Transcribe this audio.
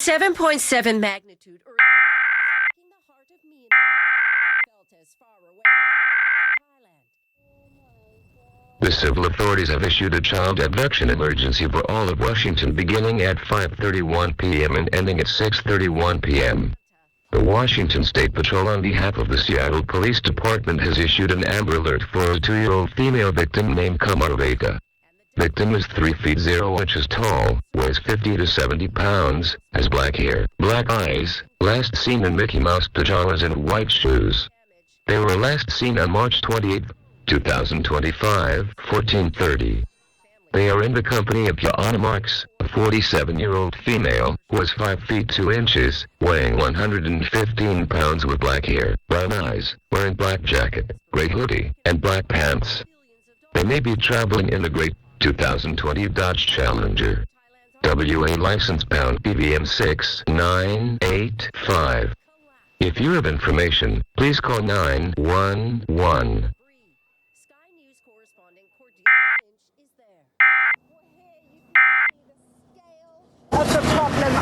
7.7 magnitude earthquake striking the heart of Myanmar, felt as far away as Thailand. The civil authorities have issued a child abduction emergency for all of Washington beginning at 5:31 p.m. and ending at 6:31 p.m. The Washington State Patrol on behalf of the Seattle Police Department has issued an Amber Alert for a 2-year-old female victim named Kamar Vega. Victim is 3 feet 0 inches tall, weighs 50 to 70 pounds, has black hair, black eyes, last seen in Mickey Mouse pajamas and white shoes. They were last seen on March 28, 2025, 14:30. They are in the company of Yana Marks, a 47-year-old female, who is 5 feet 2 inches, weighing 115 pounds with black hair, brown eyes, wearing black jacket, gray hoodie, and black pants. They may be traveling in the gray 2020 Dodge Challenger. WA license pound PVM 6985. If you have information, please call 911. Sky News correspondent Cordelia Lynch is there. Of the problem